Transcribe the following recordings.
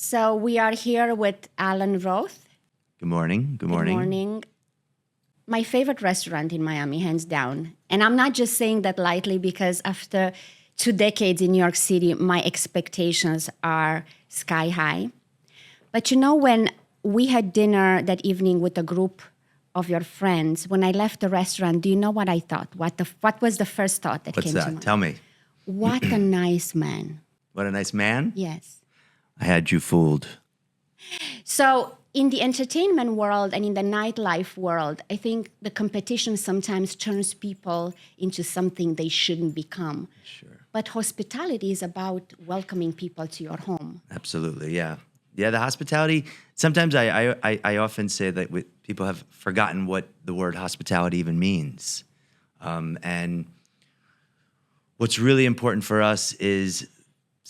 So we are here with Alan Roth. Good morning. Good morning. Good morning. My favorite restaurant in Miami, hands down. And I'm not just saying that lightly because after 2 decades in New York City, my expectations are sky high. But you know, when we had dinner that evening with a group of your friends, when I left the restaurant, do you know what I thought? What was the first thought that What's came that? to mind? Tell me. What a nice man. What a nice man. Yes. I had you fooled. So in the entertainment world and in the nightlife world, I think the competition sometimes turns people into something they shouldn't become. Sure. But hospitality is about welcoming people to your home. Absolutely. Yeah. Yeah. The hospitality. Sometimes I often say that people have forgotten what the word hospitality even means. And what's really important for us is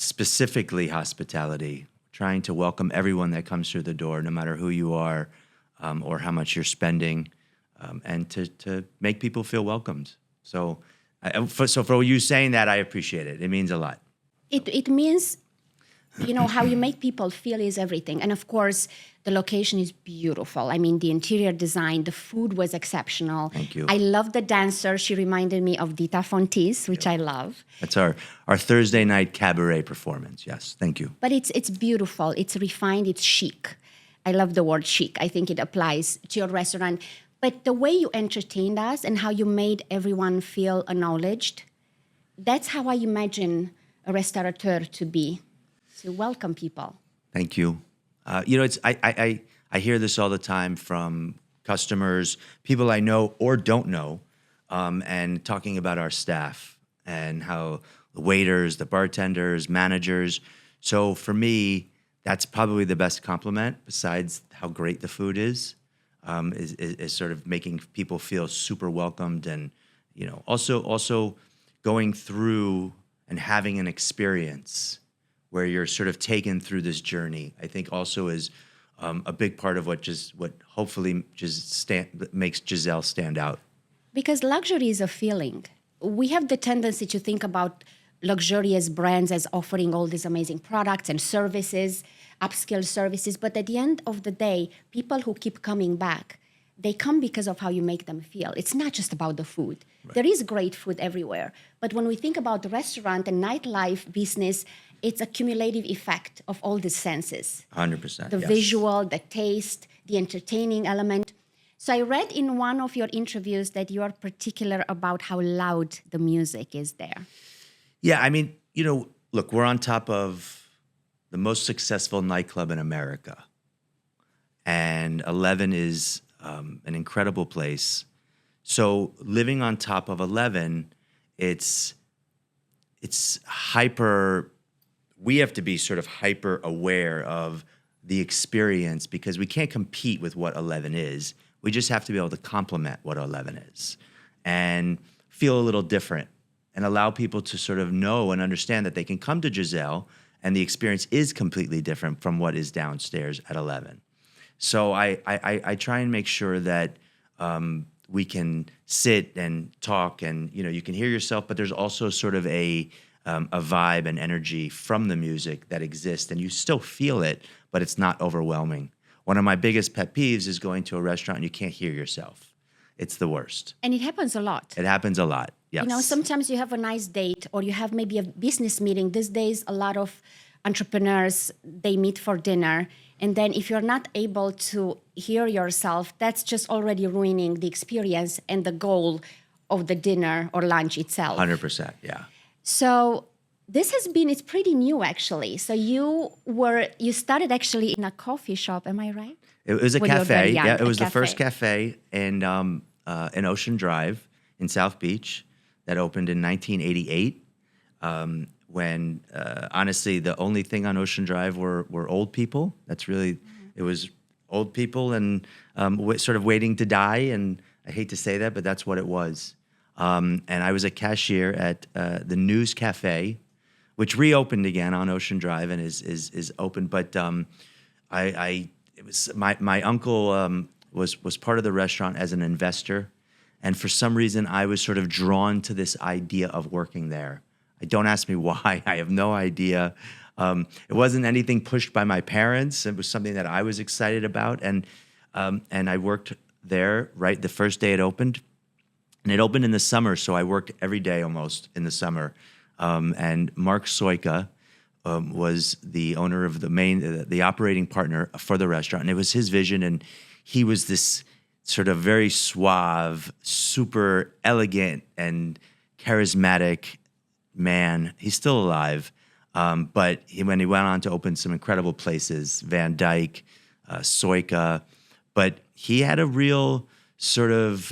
specifically hospitality, trying to welcome everyone that comes through the door, no matter who you are or how much you're spending, and to make people feel welcomed. So for you saying that, I appreciate it. It means a lot. It means, you know, how you make people feel is everything. And of course, the location is beautiful. I mean, the interior design, the food was exceptional. Thank you. I love the dancer. She reminded me of Dita Fontis, which I love. That's our Thursday night cabaret performance. Yes, thank you. But it's beautiful. It's refined. It's chic. I love the word chic. I think it applies to your restaurant. But the way you entertained us and how you made everyone feel acknowledged, that's how I imagine a restaurateur to be, to welcome people. Thank you. It's I hear this all the time from customers, people I know or don't know, and talking about our staff and how the waiters, the bartenders, managers. So for me, that's probably the best compliment, besides how great the food is sort of making people feel super welcomed, and also going through and having an experience where you're sort of taken through this journey, I think also is a big part of what hopefully makes Giselle stand out. Because luxury is a feeling. We have the tendency to think about luxurious brands as offering all these amazing products and services, upscale services. But at the end of the day, people who keep coming back, they come because of how you make them feel. It's not just about the food. Right. There is great food everywhere. But when we think about the restaurant and nightlife business, it's a cumulative effect of all the senses. 100%. The visual, the taste, the entertaining element. So I read in one of your interviews that you are particular about how loud the music is there. Yeah, I mean, look, we're on top of the most successful nightclub in America. And 11 is an incredible place. So living on top of 11, it's hyper. We have to be sort of hyper aware of the experience because we can't compete with what 11 is. We just have to be able to complement what 11 is and feel a little different and allow people to sort of know and understand that they can come to Giselle and the experience is completely different from what is downstairs at 11. So I try and make sure that we can sit and talk and, you can hear yourself, but there's also sort of a vibe and energy from the music that exists, and you still feel it, but it's not overwhelming. One of my biggest pet peeves is going to a restaurant and you can't hear yourself. It's the worst. And it happens a lot. It happens a lot, yes. Sometimes you have a nice date or you have maybe a business meeting. These days, a lot of entrepreneurs, they meet for dinner. And then if you're not able to hear yourself, that's just already ruining the experience and the goal of the dinner or lunch itself. 100%, yeah. So it's pretty new actually. So you started actually in a coffee shop, am I right? It was a cafe. Yeah, it was the first cafe in Ocean Drive in South Beach that opened in 1988. When honestly, the only thing on Ocean Drive were old people. That's really, it was old people and sort of waiting to die. And I hate to say that, but that's what it was. And I was a cashier at the News Cafe, which reopened again on Ocean Drive and is open. But it was my uncle was part of the restaurant as an investor, and for some reason I was sort of drawn to this idea of working there. Don't ask me why. I have no idea. It wasn't anything pushed by my parents. It was something that I was excited about, and I worked there right the first day it opened. And it opened in the summer, so I worked every day almost in the summer. And Mark Soika was the owner of the operating partner for the restaurant. And it was his vision, and he was this sort of very suave, super elegant, and charismatic man. He's still alive, but when he went on to open some incredible places, Van Dyke, Soika, but he had a real sort of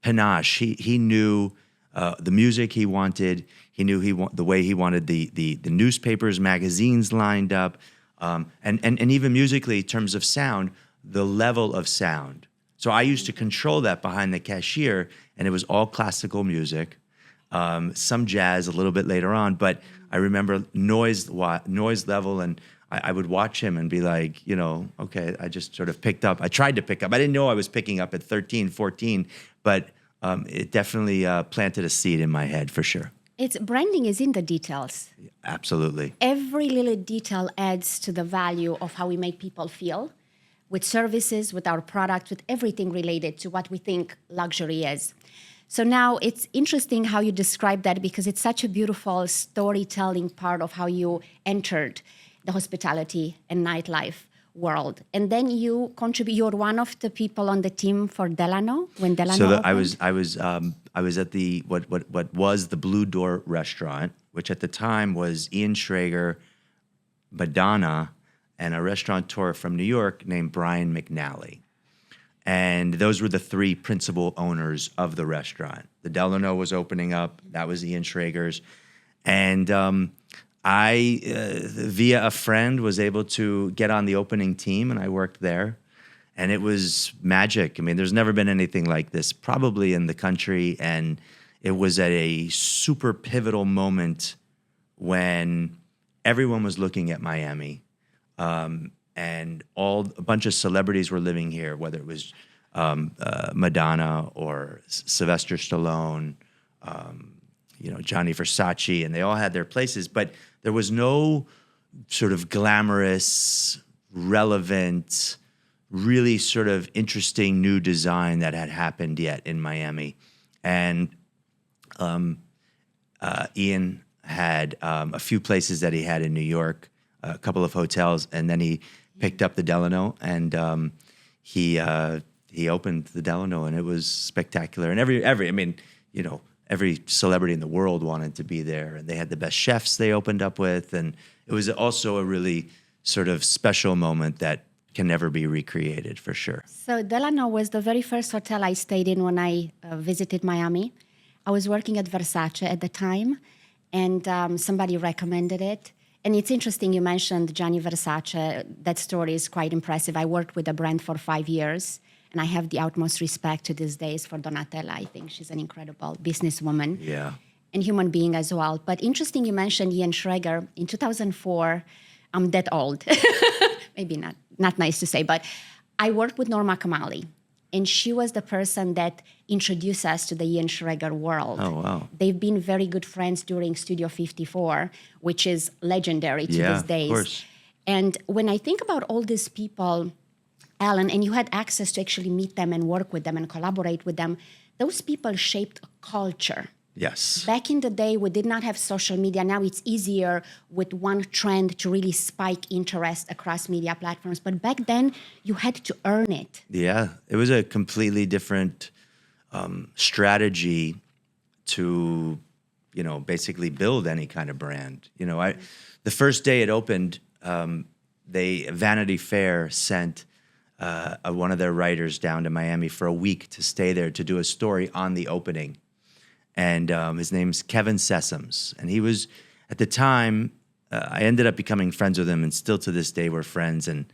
panache. He knew the music he wanted. He knew the way he wanted the newspapers, magazines lined up, and even musically, in terms of sound, the level of sound. So I used to control that behind the cashier, and it was all classical music, some jazz a little bit later on. But I remember noise level, and I would watch him and be like, okay, I just sort of picked up. I tried to pick up. I didn't know I was picking up at 13, 14, but it definitely planted a seed in my head for sure. Branding is in the details. Absolutely. Every little detail adds to the value of how we make people feel with services, with our product, with everything related to what we think luxury is. So now it's interesting how you describe that, because it's such a beautiful storytelling part of how you entered the hospitality and nightlife world. And then you contribute. You're one of the people on the team for Delano when Delano opened. I was at the what was the Blue Door restaurant, which at the time was Ian Schrager, Madonna, and a restaurateur from New York named Brian McNally. And those were the three principal owners of the restaurant. The Delano was opening up. That was Ian Schrager's. And I, via a friend, was able to get on the opening team, and I worked there. And it was magic. I mean, there's never been anything like this probably in the country. And it was at a super pivotal moment when everyone was looking at Miami. And a bunch of celebrities were living here, whether it was Madonna or Sylvester Stallone, Gianni Versace, and they all had their places. But there was no sort of glamorous, relevant, really sort of interesting new design that had happened yet in Miami. And Ian had a few places that he had in New York, a couple of hotels, and then he picked up the Delano, and he opened the Delano, and it was spectacular. And every celebrity in the world wanted to be there, and they had the best chefs they opened up with, and it was also a really sort of special moment that can never be recreated for sure. So Delano was the very first hotel I stayed in when I visited Miami. I was working at Versace at the time, and somebody recommended it. And it's interesting you mentioned Gianni Versace. That story is quite impressive. I worked with the brand for 5 years, and I have the utmost respect to these days for Donatella. I think she's an incredible businesswoman. Yeah. And human being as well. But interesting you mentioned Ian Schrager. In 2004, I'm that old. Maybe not nice to say, but I worked with Norma Kamali. And she was the person that introduced us to the Ian Schrager world. Oh, wow. They've been very good friends during Studio 54, which is legendary to these days. Of course. And when I think about all these people, Alan, and you had access to actually meet them and work with them and collaborate with them, those people shaped a culture. Yes. Back in the day, we did not have social media. Now it's easier with one trend to really spike interest across media platforms. But back then, you had to earn it. Yeah, it was a completely different strategy to, basically build any kind of brand. The first day it opened, Vanity Fair sent one of their writers down to Miami for a week to stay there to do a story on the opening. And his name's Kevin Sessoms. And he was, at the time, I ended up becoming friends with him, and still to this day we're friends. And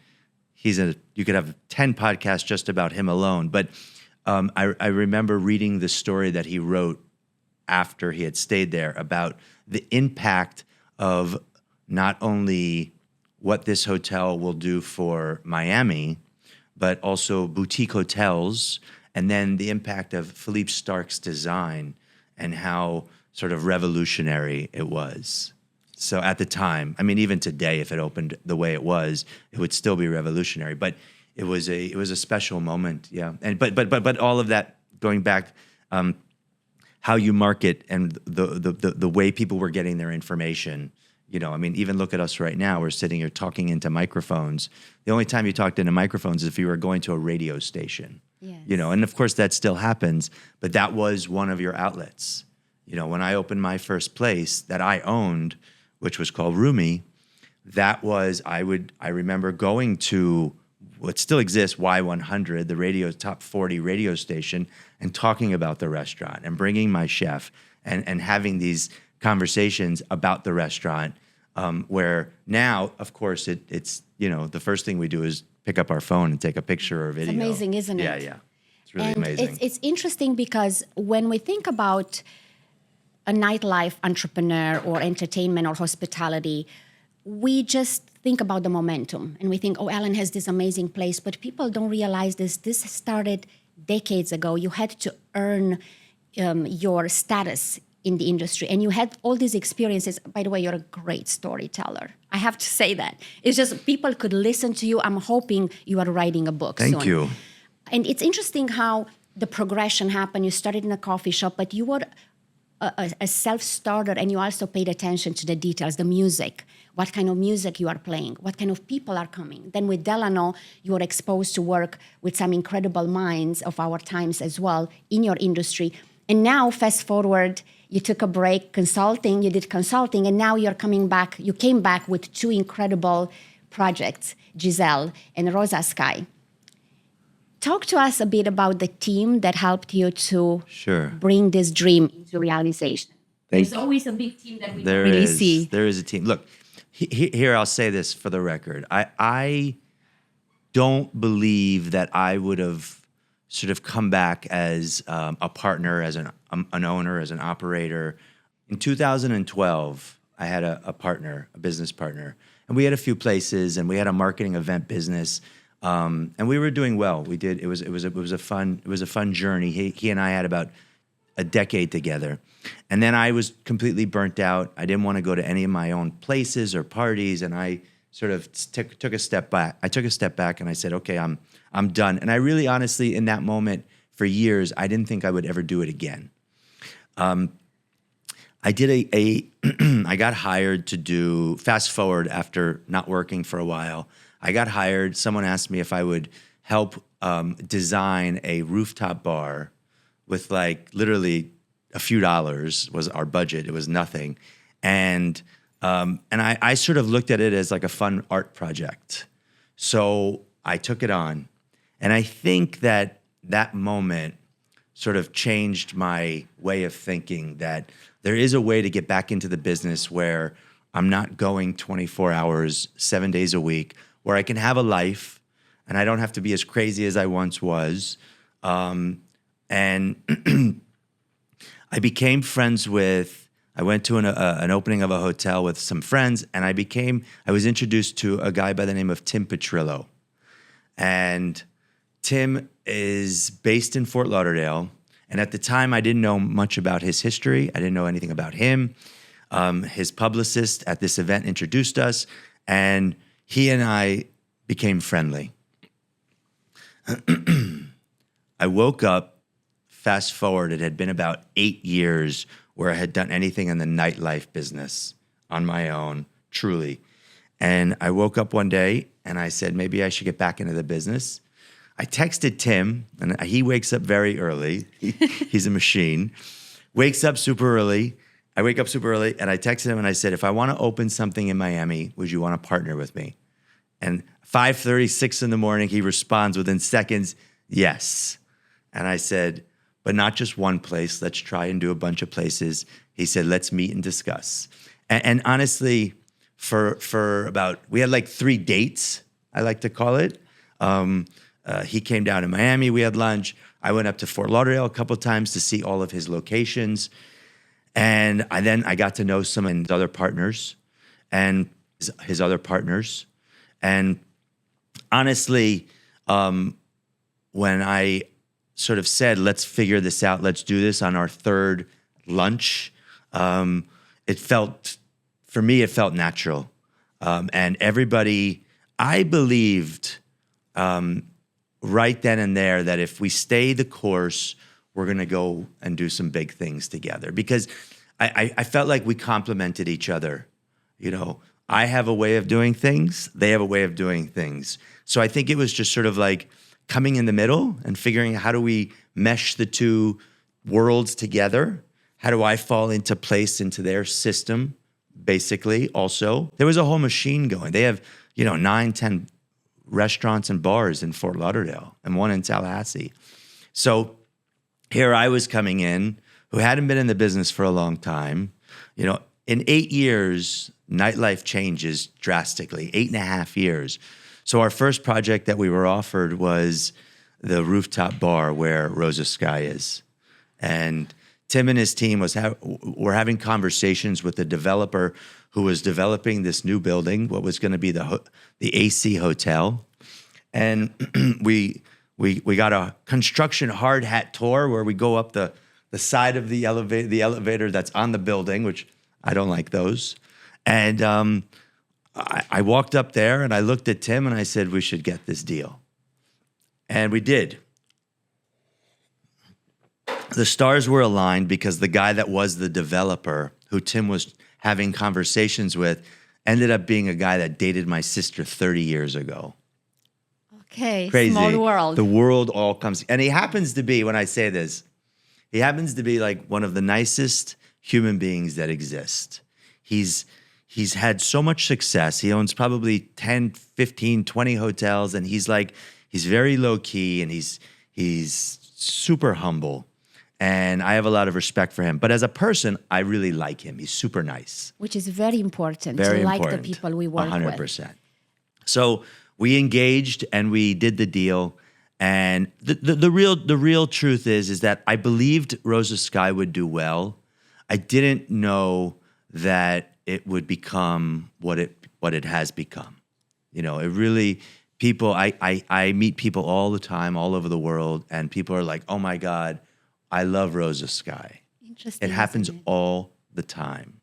you could have 10 podcasts just about him alone. But I remember reading the story that he wrote after he had stayed there about the impact of not only what this hotel will do for Miami, but also boutique hotels, and then the impact of Philippe Starck's design and how sort of revolutionary it was. So at the time, I mean, even today, if it opened the way it was, it would still be revolutionary. But it was a special moment, yeah. And but all of that going back, how you market and the way people were getting their information. You know, I mean, even look at us right now. We're sitting here talking into microphones. The only time you talked into microphones is if you were going to a radio station. Yes. You know, and of course that still happens, but that was one of your outlets. You know, when I opened my first place that I owned, which was called Rumi, that was, I remember going to what still exists, Y100, the top 40 radio station, and talking about the restaurant and bringing my chef and having these conversations about the restaurant, where now, of course, it's, you know, the first thing we do is pick up our phone and take a picture or a video. It's amazing, isn't it? Yeah, yeah. It's really and amazing. It's interesting because when we think about a nightlife entrepreneur or entertainment or hospitality, we just think about the momentum and we think, oh, Alan has this amazing place, but people don't realize this. This started decades ago. You had to earn your status in the industry, and you had all these experiences. By the way, you're a great storyteller. I have to say that. It's just people could listen to you. I'm hoping you are writing a book soon. Thank you. And it's interesting how the progression happened. You started in a coffee shop, but you were a self-starter, and you also paid attention to the details, the music, what kind of music you are playing, what kind of people are coming. Then with Delano, you were exposed to work with some incredible minds of our times as well in your industry. And now, fast forward, you took a break consulting, you did consulting, and now you're coming back. You came back with two incredible projects, Giselle and Rosa Sky. Talk to us a bit about the team that helped you to bring this dream into realization. There's always a big team that we don't really see. There is a team. Look, here I'll say this for the record. I don't believe that I would have sort of come back as a partner, as an owner, as an operator. In 2012, I had a partner, a business partner, and we had a few places, and we had a marketing event business, and we were doing well. We did. It was a fun journey. He and I had about a decade together, and then I was completely burnt out. I didn't want to go to any of my own places or parties, and I sort of took a step back. I took a step back, and I said, "Okay, I'm done." And I really, honestly, in that moment, for years, I didn't think I would ever do it again. I did I got hired to do, fast forward after not working for a while, I got hired. Someone asked me if I would help design a rooftop bar with like literally a few dollars was our budget. It was nothing. And I sort of looked at it as like a fun art project. So I took it on. And I think that moment sort of changed my way of thinking, that there is a way to get back into the business where I'm not going 24 hours, 7 days a week, where I can have a life and I don't have to be as crazy as I once was. And I became friends with, I went to an opening of a hotel with some friends, and I was introduced to a guy by the name of Tim Petrillo. And Tim is based in Fort Lauderdale. And at the time, I didn't know much about his history. I didn't know anything about him. His publicist at this event introduced us, and he and I became friendly. I woke up, fast forward, it had been about 8 years where I had done anything in the nightlife business on my own, truly. And I woke up one day and I said, maybe I should get back into the business. I texted Tim, and he wakes up very early. He's a machine. Wakes up super early. I wake up super early, and I texted him, and I said, if I want to open something in Miami, would you want to partner with me? And 5:36 in the morning, he responds within seconds, yes. And I said, but not just one place. Let's try and do a bunch of places. He said, let's meet and discuss. And honestly, we had like 3 dates, I like to call it. He came down to Miami. We had lunch. I went up to Fort Lauderdale a couple of times to see all of his locations. And I got to know some of his other partners and his other partners. And honestly, when I sort of said, let's figure this out, let's do this on our 3rd lunch, it felt for me, it felt natural. And everybody, I believed right then and there that if we stay the course, we're going to go and do some big things together, because I felt like we complemented each other. You know, I have a way of doing things. They have a way of doing things. So I think it was just sort of like coming in the middle and figuring out, how do we mesh the two worlds together? How do I fall into place into their system, basically? Also, there was a whole machine going. They have, 9, 10 restaurants and bars in Fort Lauderdale and one in Tallahassee. So here I was coming in, who hadn't been in the business for a long time. In 8 years, nightlife changes drastically, 8.5 years. So our first project that we were offered was the rooftop bar where Rosa Sky is. And Tim and his team were having conversations with the developer who was developing this new building, what was going to be the AC hotel. And we got a construction hard hat tour where we go up the side of the elevator that's on the building, which I don't like those. And I walked up there and I looked at Tim and I said, we should get this deal. And we did. The stars were aligned because the guy that was the developer, who Tim was having conversations with, ended up being a guy that dated my sister 30 years ago. Okay, Crazy. Small world. The world all comes. And he happens to be, when I say this, he happens to be like one of the nicest human beings that exist. He's had so much success. He owns probably 10, 15, 20 hotels, and he's very low key, and he's super humble. And I have a lot of respect for him. But as a person, I really like him. He's super nice. Which is very important, Very to like important. the people we work 100%. with. So we engaged and we did the deal. And the real truth is that I believed Rosa Sky would do well. I didn't know that it would become what it has become. It really, people, I meet people all the time, all over the world, and people are like, oh my God, I love Rosa Sky. Interesting. It happens all the time.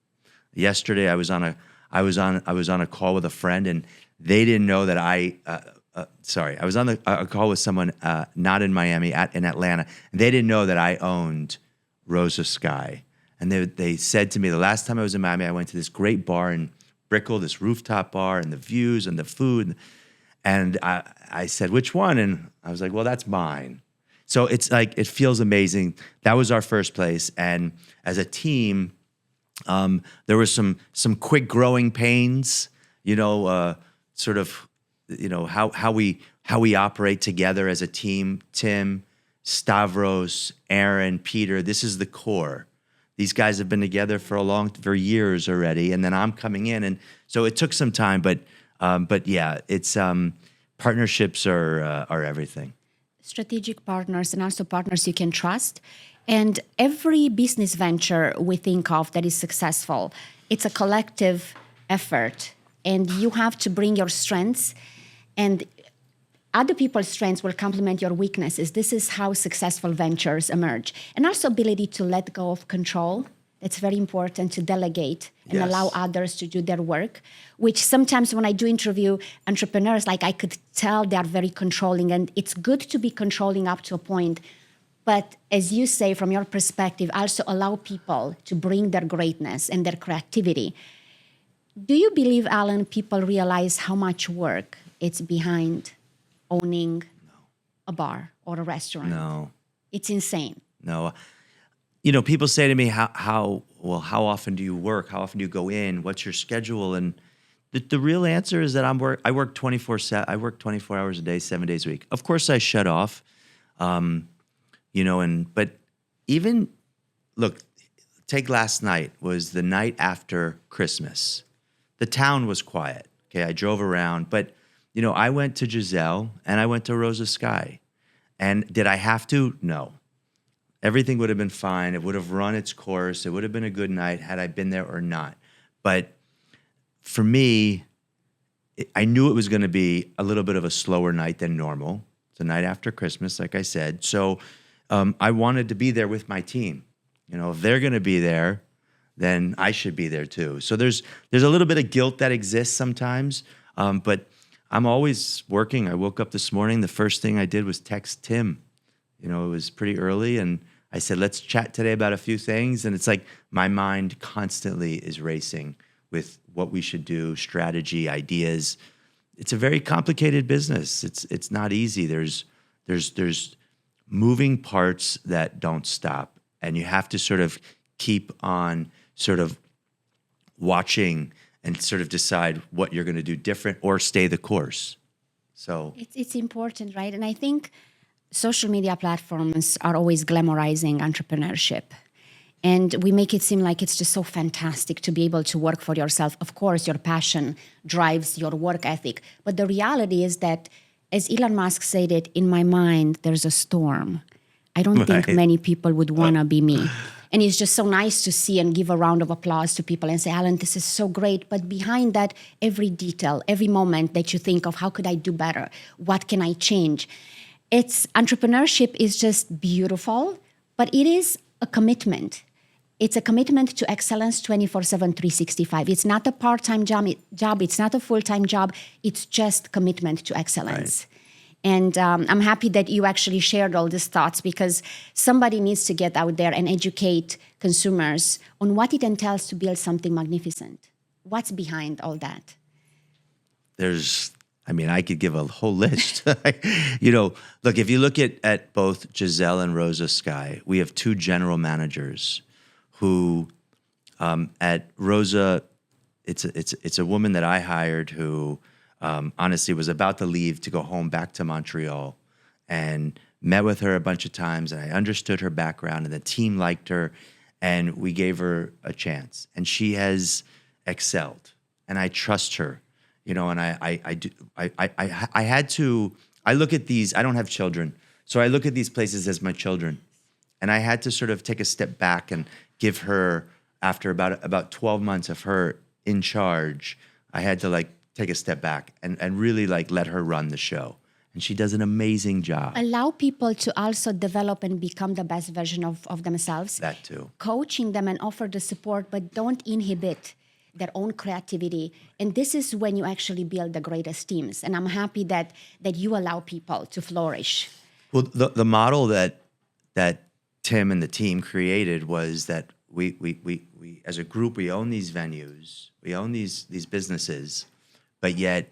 Yesterday, I was on a call with a friend, and they didn't know that I was on a call with someone not in Miami, in Atlanta, and they didn't know that I owned Rosa Sky. And they said to me, the last time I was in Miami, I went to this great bar in Brickell, this rooftop bar, and the views and the food. And I said, which one? And I was like, well, that's mine. So it's like, it feels amazing. That was our first place. And as a team, there were some quick growing pains, sort of, how we operate together as a team. Tim, Stavros, Aaron, Peter, this is the core. These guys have been together for years already, and then I'm coming in, and so it took some time, but yeah, it's partnerships are everything. Strategic partners, and also partners you can trust. And every business venture we think of that is successful, it's a collective effort, and you have to bring your strengths, and other people's strengths will complement your weaknesses. This is how successful ventures emerge. And also ability to let go of control. It's very important to delegate and allow others to do their work, which sometimes when I do interview entrepreneurs, I could tell they're very controlling, and it's good to be controlling up to a point. But as you say, from your perspective, also allow people to bring their greatness and their creativity. Do you believe, Alan, people realize how much work it's behind owning a bar or a restaurant? No. It's insane. No. People say to me, how often do you work? How often do you go in? What's your schedule? And the real answer is that I work 24/7. I work 24 hours a day, 7 days a week. Of course, I shut off, but even, look, take last night was the night after Christmas. The town was quiet. Okay, I drove around, but I went to Giselle and I went to Rosa Sky. And did I have to? No. Everything would have been fine. It would have run its course. It would have been a good night had I been there or not. But for me, I knew it was going to be a little bit of a slower night than normal. It's the night after Christmas, like I said. So I wanted to be there with my team. If they're going to be there, then I should be there too. So there's a little bit of guilt that exists sometimes, but I'm always working. I woke up this morning. The first thing I did was text Tim. It was pretty early, and I said, let's chat today about a few things. And it's like my mind constantly is racing with what we should do, strategy, ideas. It's a very complicated business. It's not easy. There's moving parts that don't stop, and you have to sort of keep on sort of watching and sort of decide what you're going to do different or stay the course. So it's important, right? And I think social media platforms are always glamorizing entrepreneurship. And we make it seem like it's just so fantastic to be able to work for yourself. Of course, your passion drives your work ethic. But the reality is that, as Elon Musk said it, in my mind, there's a storm. I don't think many people would want to be me. And it's just so nice to see and give a round of applause to people and say, Alan, this is so great. But behind that, every detail, every moment that you think of, how could I do better? What can I change? Entrepreneurship is just beautiful, but it is a commitment. It's a commitment to excellence 24/7, 365. It's not a part-time job. It's not a full-time job. It's just commitment to excellence. Right. And I'm happy that you actually shared all these thoughts, because somebody needs to get out there and educate consumers on what it entails to build something magnificent. What's behind all that? I could give a whole list. Look, if you look at both Giselle and Rosa Sky, we have two general managers who, at Rosa, it's a woman that I hired who, honestly was about to leave to go home back to Montreal, and met with her a bunch of times, and I understood her background, and the team liked her, and we gave her a chance, and she has excelled, and I trust her. And I look at these, I don't have children, so I look at these places as my children. And I had to sort of take a step back and give her, after about 12 months of her in charge, I had to take a step back and really let her run the show. And she does an amazing job. Allow people to also develop and become the best version of themselves. That too. Coaching them and offer the support, but don't inhibit their own creativity. And this is when you actually build the greatest teams. And I'm happy that you allow people to flourish. Well, the model that Tim and the team created was that we as a group, we own these venues, we own these businesses, but yet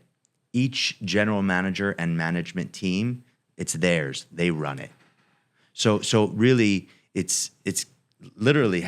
each general manager and management team, it's theirs. They run it. So really, it's literally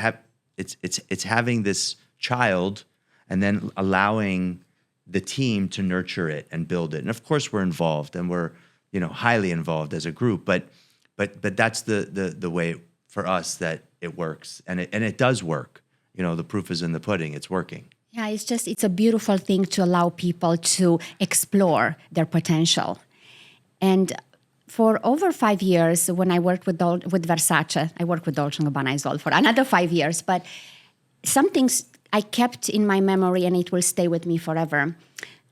it's having this child, and then allowing the team to nurture it and build it. And of course, we're involved, and we're highly involved as a group. But that's the way for us that it works, and it does work. The proof is in the pudding. It's working. Yeah, it's a beautiful thing to allow people to explore their potential. And for over 5 years, when I worked with Versace, I worked with Dolce & Gabbana as well for another 5 years. But some things I kept in my memory, and it will stay with me forever.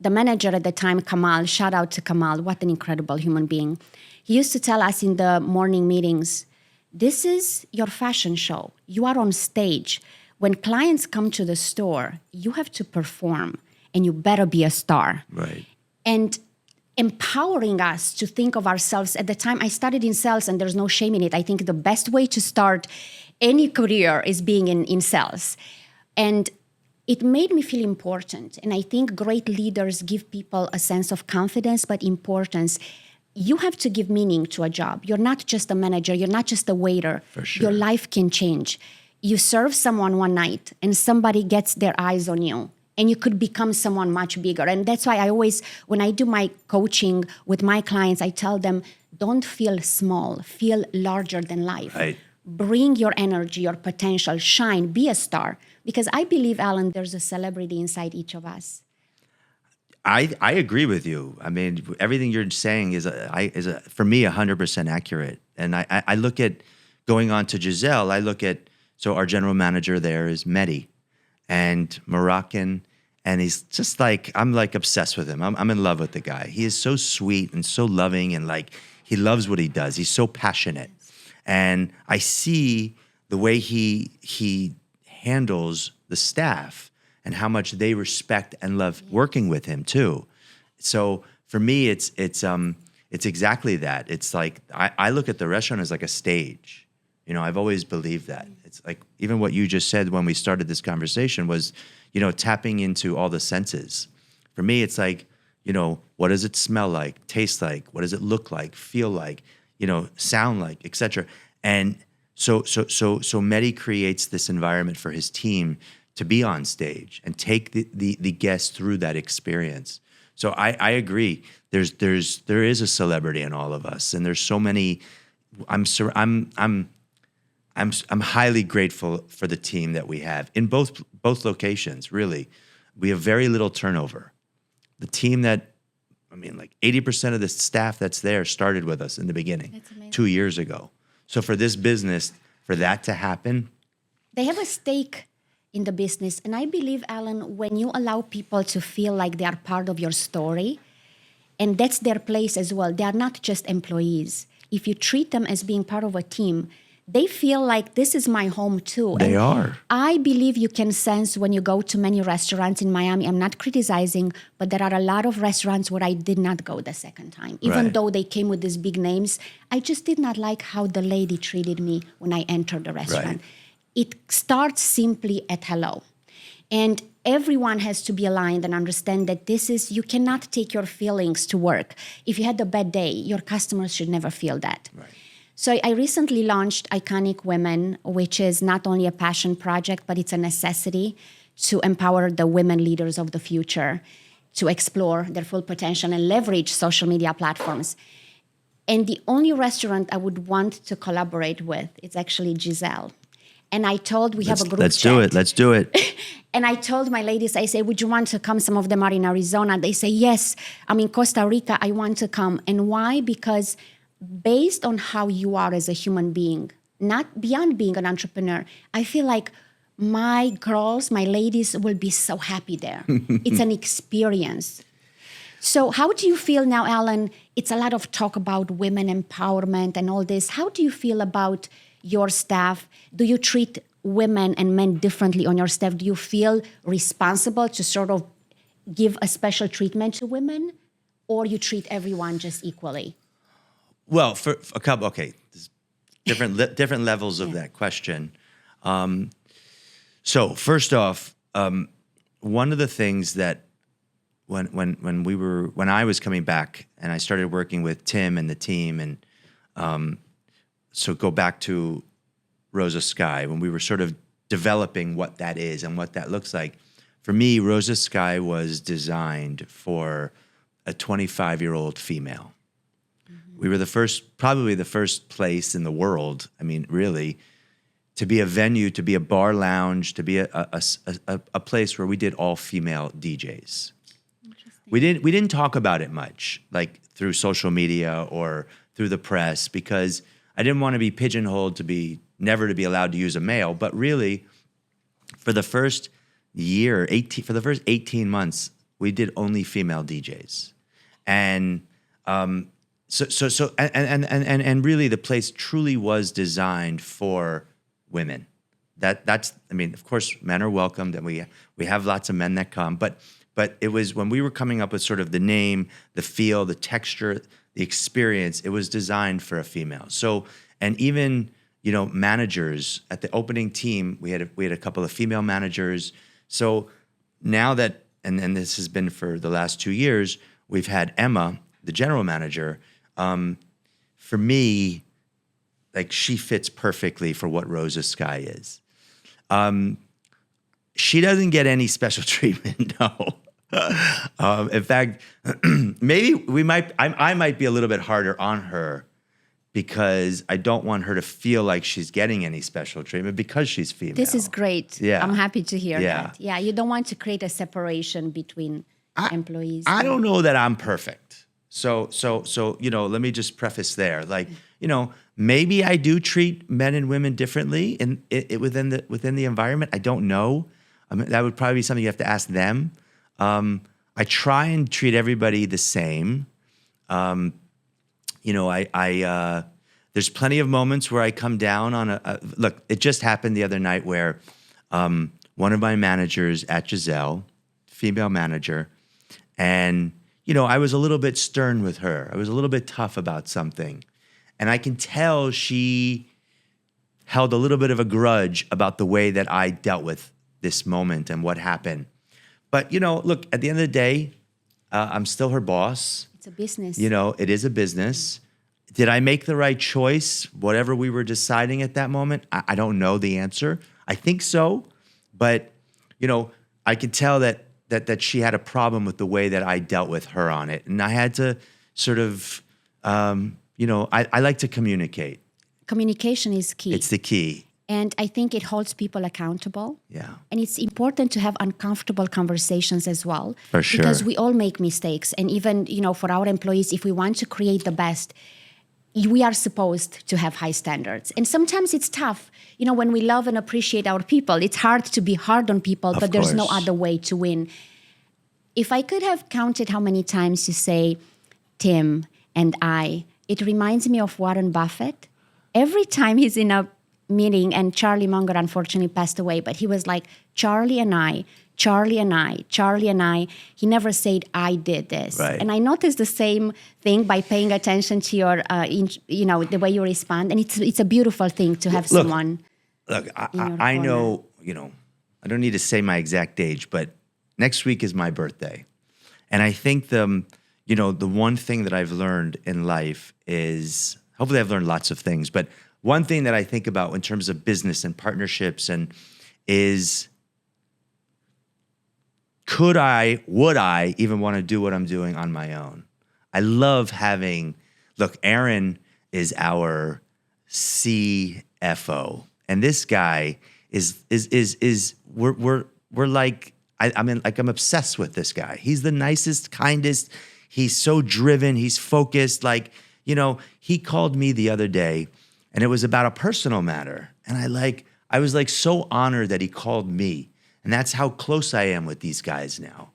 The manager at the time, Kamal, shout out to Kamal, what an incredible human being. He used to tell us in the morning meetings, this is your fashion show. You are on stage. When clients come to the store, you have to perform, and you better be a star. Right. And empowering us to think of ourselves. At the time, I started in sales, and there's no shame in it. I think the best way to start any career is being in sales. And it made me feel important. And I think great leaders give people a sense of confidence, but importance. You have to give meaning to a job. You're not just a manager. You're not just a waiter. For sure. Your life can change. You serve someone one night, and somebody gets their eyes on you, and you could become someone much bigger. And that's why I always, when I do my coaching with my clients, I tell them, don't feel small. Feel larger than life. Right. Bring your energy, your potential, shine, be a star. Because I believe, Alan, there's a celebrity inside each of us. I agree with you. I mean, everything you're saying is for me 100% accurate. And I look at, going on to Giselle, I look at, so our general manager there is Mehdi, and Moroccan, and he's just I'm obsessed with him. I'm in love with the guy. He is so sweet and so loving, and he loves what he does. He's so passionate. And I see the way he handles the staff and how much they respect and love working with him too. So for me, it's exactly that. It's like I look at the restaurant as like a stage. You know, I've always believed that. It's like even what you just said when we started this conversation was, you know, tapping into all the senses. For me, it's like, you know, what does it smell like, taste like? What does it look like, feel like, you know, sound like, etc. And so Mehdi creates this environment for his team to be on stage and take the guests through that experience. So I agree. There is a celebrity in all of us, and there's so many. I'm highly grateful for the team that we have in both locations. Really, we have very little turnover. The team that, I mean, like 80% of the staff that's there started with us in the beginning 2 years ago. So for this business, for that to happen, they have a stake in the business. And I believe, Alan, when you allow people to feel like they are part of your story, and that's their place as well, they are not just employees. If you treat them as being part of a team, they feel like this is my home too. They are. I believe you can sense when you go to many restaurants in Miami. I'm not criticizing, but there are a lot of restaurants where I did not go the second time. Even though they came with these big names, I just did not like how the lady treated me when I entered the restaurant. It starts simply at hello. And everyone has to be aligned and understand that you cannot take your feelings to work. If you had a bad day, your customers should never feel that. So I recently launched Iconic Women, which is not only a passion project, but it's a necessity to empower the women leaders of the future to explore their full potential and leverage social media platforms. And the only restaurant I would want to collaborate with is actually Giselle. And I told, we have a group chat. Let's do it. And I told my ladies, I say, would you want to come? Some of them are in Arizona. They say, yes, I'm in Costa Rica. I want to come. And why? Because based on how you are as a human being, not beyond being an entrepreneur, I feel like my girls, my ladies will be so happy there. It's an experience. So how do you feel now, Alan? It's a lot of talk about women empowerment and all this. How do you feel about your staff? Do you treat women and men differently on your staff? Do you feel responsible to sort of give a special treatment to women, or you treat everyone just equally? Well, for a couple, okay, there's different levels of that question. So first off, one of the things that when I was coming back and I started working with Tim and the team, and so go back to Rosa Sky, when we were sort of developing what that is and what that looks like. For me, Rosa Sky was designed for a 25-year-old female. We were probably the first place in the world, I mean, really, to be a venue, to be a bar lounge, to be a place where we did all female DJs. We didn't talk about it much, like through social media or through the press, because I didn't want to be pigeonholed never to be allowed to use a male. But really, for the first year, for the first 18 months, we did only female DJs, and and really, the place truly was designed for women. That's I mean, of course, men are welcomed, and we have lots of men that come. But it was when we were coming up with sort of the name, the feel, the texture, the experience. It was designed for a female. So, and even managers at the opening team, we had a couple of female managers. So now that and this has been for the last 2 years, we've had Emma, the general manager. For me, like, she fits perfectly for what Rosa Sky is. She doesn't get any special treatment, no. In fact, maybe I might be a little bit harder on her because I don't want her to feel like she's getting any special treatment because she's female. This is great. Yeah. I'm happy to hear that. Yeah, you don't want to create a separation between employees. I don't know that I'm perfect. So let me just preface there. Like, maybe I do treat men and women differently within the environment. I don't know. I mean, that would probably be something you have to ask them. I try and treat everybody the same. There's plenty of moments where I come down on look, it just happened the other night where one of my managers at Giselle, female manager, and, I was a little bit stern with her. I was a little bit tough about something. And I can tell she held a little bit of a grudge about the way that I dealt with this moment and what happened. But, look, at the end of the day, I'm still her boss. It's a business. It is a business. Did I make the right choice, whatever we were deciding at that moment? I don't know the answer. I think so. But, I could tell that she had a problem with the way that I dealt with her on it. And I had to sort of, I like to communicate. Communication is key. It's the key. And I think it holds people accountable. Yeah. And it's important to have uncomfortable conversations as well. For sure. Because we all make mistakes. And even, for our employees, if we want to create the best, we are supposed to have high standards. And sometimes it's tough. When we love and appreciate our people, it's hard to be hard on people, but there's no other way to win. If I could have counted how many times you say, Tim and I, it reminds me of Warren Buffett. Every time he's in a meeting, and Charlie Munger unfortunately passed away, but he was like, Charlie and I. He never said, I did this. Right. And I noticed the same thing by paying attention to your, the way you respond. And it's a beautiful thing to have someone. Look, I know, I don't need to say my exact age, but next week is my birthday. And I think the one thing that I've learned in life is, hopefully I've learned lots of things, but one thing that I think about in terms of business and partnerships is, would I even want to do what I'm doing on my own? I love look, Aaron is our CFO, and this guy we're like, I'm obsessed with this guy. He's the nicest, kindest. He's so driven. He's focused. He called me the other day, and it was about a personal matter. And I was so honored that he called me. And that's how close I am with these guys now.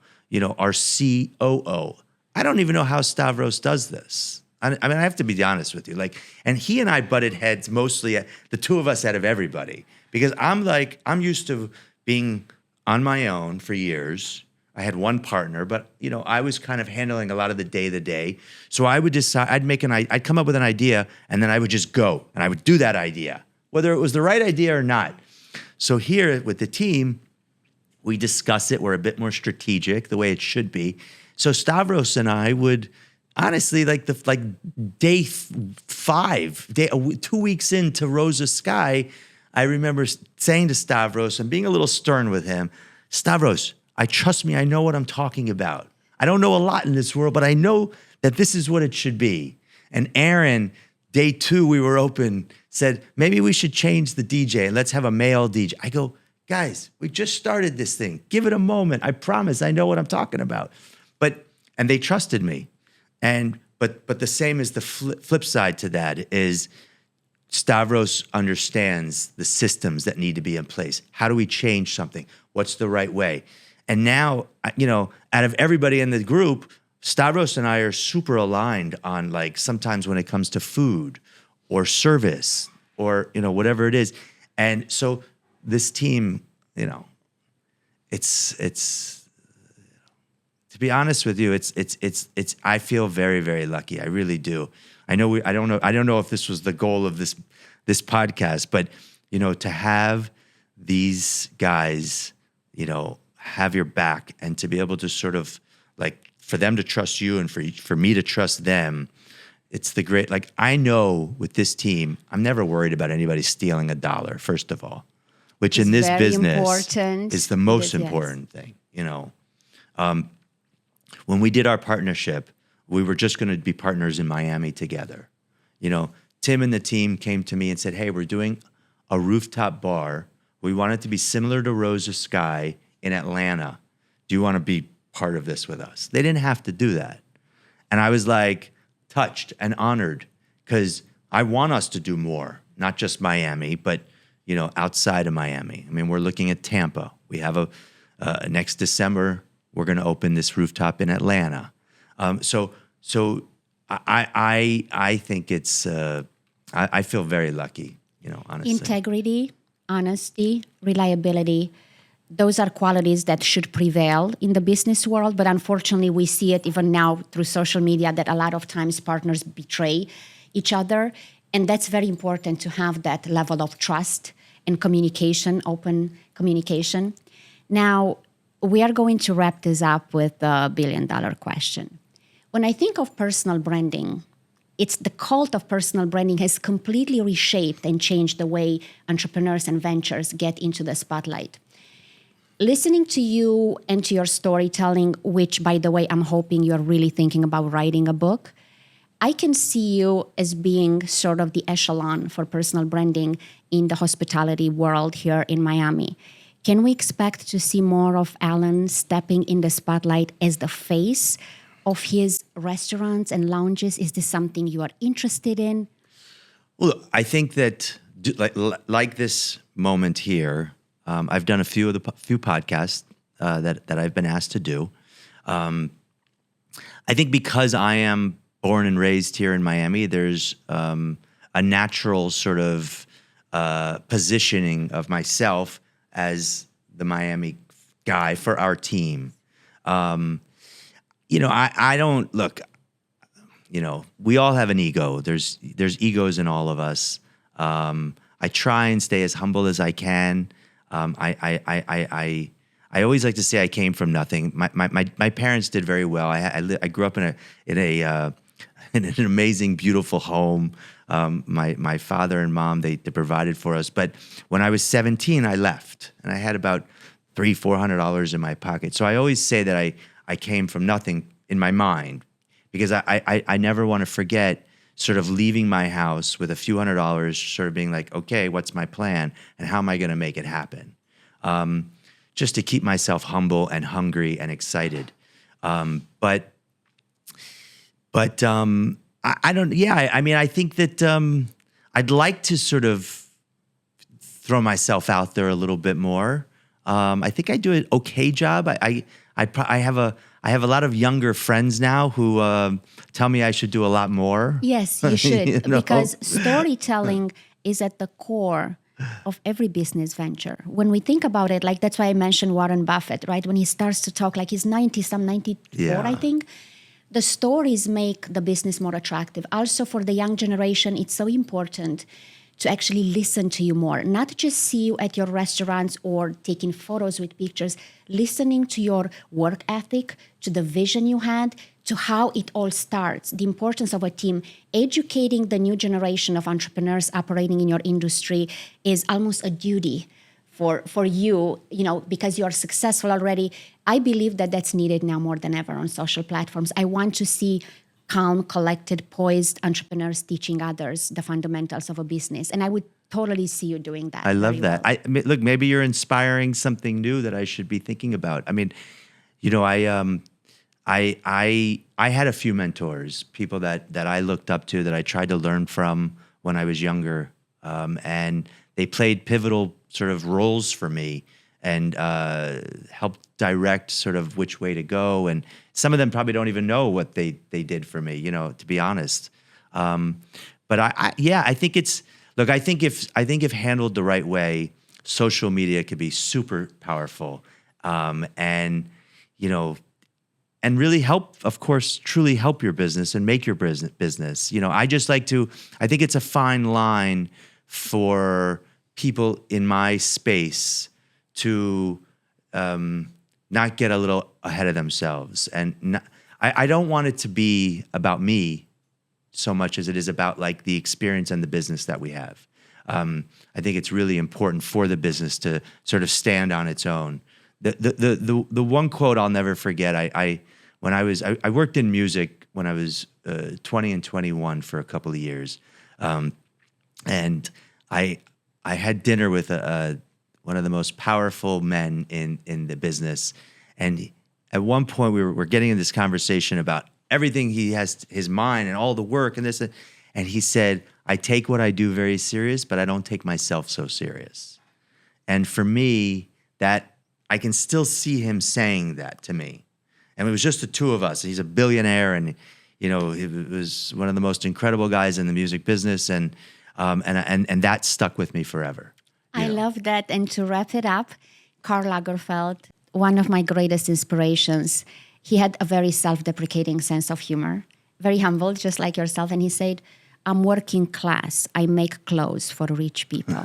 Our COO. I don't even know how Stavros does this. I have to be honest with you. And he and I butted heads mostly, the two of us out of everybody. Because I'm used to being on my own for years. I had one partner, but, I was kind of handling a lot of the day. So I would decide, I'd come up with an idea, and then I would just go, and I would do that idea, whether it was the right idea or not. So here with the team, we discuss it. We're a bit more strategic, the way it should be. So Stavros and I would, honestly, day 2 weeks into Rosa Sky, I remember saying to Stavros and being a little stern with him, Stavros, trust me, I know what I'm talking about. I don't know a lot in this world, but I know that this is what it should be. And Aaron, day 2, we were open, said, maybe we should change the DJ and let's have a male DJ. I go, guys, we just started this thing. Give it a moment. I promise I know what I'm talking about. And they trusted me. But the same as the flip side to that is Stavros understands the systems that need to be in place. How do we change something? What's the right way? And now, out of everybody in the group, Stavros and I are super aligned on sometimes when it comes to food or service or, whatever it is. And so this team, it's to be honest with you, it's I feel very, very lucky. I really do. I don't know if this was the goal of this podcast, but to have these guys, have your back and to be able to sort of for them to trust you and for me to trust them, it's the great, I know with this team, I'm never worried about anybody stealing a dollar, first of all, which in this business is the most important thing, When we did our partnership, we were just going to be partners in Miami together. Tim and the team came to me and said, hey, we're doing a rooftop bar. We want it to be similar to Rosa Sky in Atlanta. Do you want to be part of this with us? They didn't have to do that. And I was touched and honored because I want us to do more, not just Miami, but, outside of Miami. We're looking at Tampa. We have next December, we're going to open this rooftop in Atlanta. So I think it's, I feel very lucky, honestly. Integrity, honesty, reliability. Those are qualities that should prevail in the business world, but unfortunately we see it even now through social media that a lot of times partners betray each other. And that's very important to have that level of trust and communication, open communication. Now, we are going to wrap this up with the billion-dollar question. When I think of personal branding, it's the cult of personal branding has completely reshaped and changed the way entrepreneurs and ventures get into the spotlight. Listening to you and to your storytelling, which, by the way, I'm hoping you're really thinking about writing a book, I can see you as being sort of the echelon for personal branding in the hospitality world here in Miami. Can we expect to see more of Alan stepping in the spotlight as the face of his restaurants and lounges? Is this something you are interested in? Well, I think that like this moment here, I've done a few podcasts that I've been asked to do. I think because I am born and raised here in Miami, there's a natural sort of positioning of myself as the Miami guy for our team. I don't look. We all have an ego. There's egos in all of us. I try and stay as humble as I can. I always like to say I came from nothing. My parents did very well. I grew up in an amazing, beautiful home. My father and mom they provided for us. But when I was 17, I left, and I had about $300-400 in my pocket. So I always say that I came from nothing in my mind, because I never want to forget sort of leaving my house with a few $100s, sort of being like, okay, what's my plan and how am I going to make it happen? Just to keep myself humble and hungry and excited. But I don't, yeah, I mean, I think that I'd like to sort of throw myself out there a little bit more. I think I do an okay job. I have a lot of younger friends now who tell me I should do a lot more. Yes, you should, because storytelling is at the core of every business venture. When we think about it, like that's why I mentioned Warren Buffett, right? When he starts to talk, like he's 94, I think. The stories make the business more attractive. Also, for the young generation, it's so important to actually listen to you more, not just see you at your restaurants or taking photos with pictures, listening to your work ethic, to the vision you had, to how it all starts, the importance of a team. Educating the new generation of entrepreneurs operating in your industry is almost a duty for you, because you are successful already. I believe that that's needed now more than ever on social platforms. I want to see calm, collected, poised entrepreneurs teaching others the fundamentals of a business. And I would totally see you doing that. I love that. Well. Look, maybe you're inspiring something new that I should be thinking about. I mean, I had a few mentors, people that I looked up to, that I tried to learn from when I was younger. And they played pivotal sort of roles for me and helped direct sort of which way to go. And some of them probably don't even know what they did for me, to be honest. But I think it's, look, I think if handled the right way, social media could be super powerful. And really help, of course, truly help your business and make your business. I think it's a fine line for people in my space to not get a little ahead of themselves. And I don't want it to be about me so much as it is about like the experience and the business that we have. I think it's really important for the business to sort of stand on its own. The one quote I'll never forget, I worked in music when I was 20 and 21 for a couple of years. And I had dinner with one of the most powerful men in the business. And at one point we were getting in this conversation about everything he has, his mind and all the work and this. And he said, I take what I do very serious, but I don't take myself so serious. And for me, that I can still see him saying that to me. And it was just the two of us. He's a billionaire, and he was one of the most incredible guys in the music business, and that stuck with me forever. I love love that. And to wrap it up, Karl Lagerfeld, one of my greatest inspirations, he had a very self-deprecating sense of humor, very humble, just like yourself. And he said, I'm working class. I make clothes for rich people.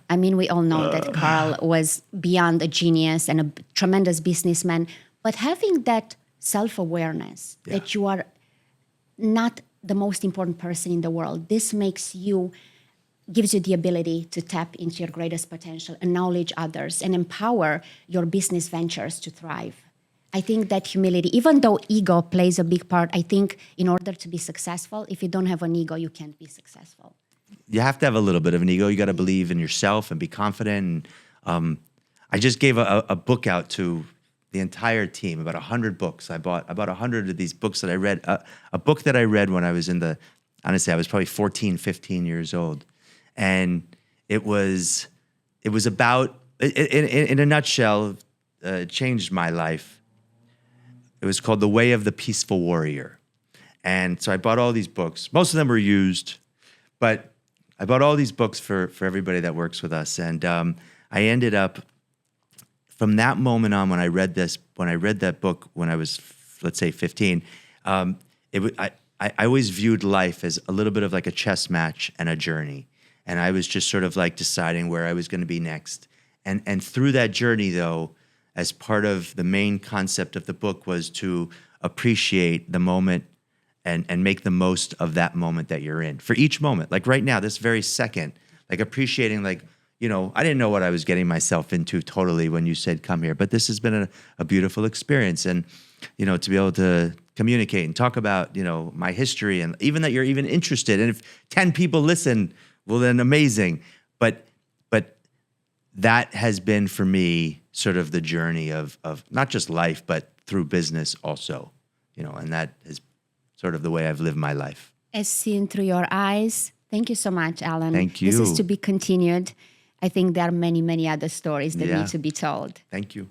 I mean, we all know that Karl was beyond a genius and a tremendous businessman, but having that self-awareness that you are not the most important person in the world, this gives you the ability to tap into your greatest potential, acknowledge others, and empower your business ventures to thrive. I think that humility, even though ego plays a big part, I think in order to be successful, if you don't have an ego, you can't be successful. You have to have a little bit of an ego. You got to believe in yourself and be confident. And, I just gave a book out to the entire team, about 100 books. I bought about 100 of these books that I read. A book that I read when I was honestly, I was probably 14, 15 years old. And it was about, in a nutshell, it changed my life. It was called The Way of the Peaceful Warrior. And so I bought all these books. Most of them were used, but I bought all these books for everybody that works with us. And I ended up, from that moment on, when I read that book when I was, let's say, 15, I always viewed life as a little bit of like a chess match and a journey. And I was just sort of like deciding where I was going to be next. And through that journey, though, as part of the main concept of the book was to appreciate the moment and make the most of that moment that you're in. For each moment, like right now, this very second, like appreciating, like, you know, I didn't know what I was getting myself into totally when you said come here, but this has been a beautiful experience. And, you know, to be able to communicate and talk about, you know, my history, and even that you're even interested. And if 10 people listen, well, then amazing. But that has been for me sort of the journey of not just life, but through business also, you know, and that is sort of the way I've lived my life. As seen through your eyes. Thank you so much, Alan. Thank you. This is to be continued. I think there are many, many other stories that need to be told. Thank you.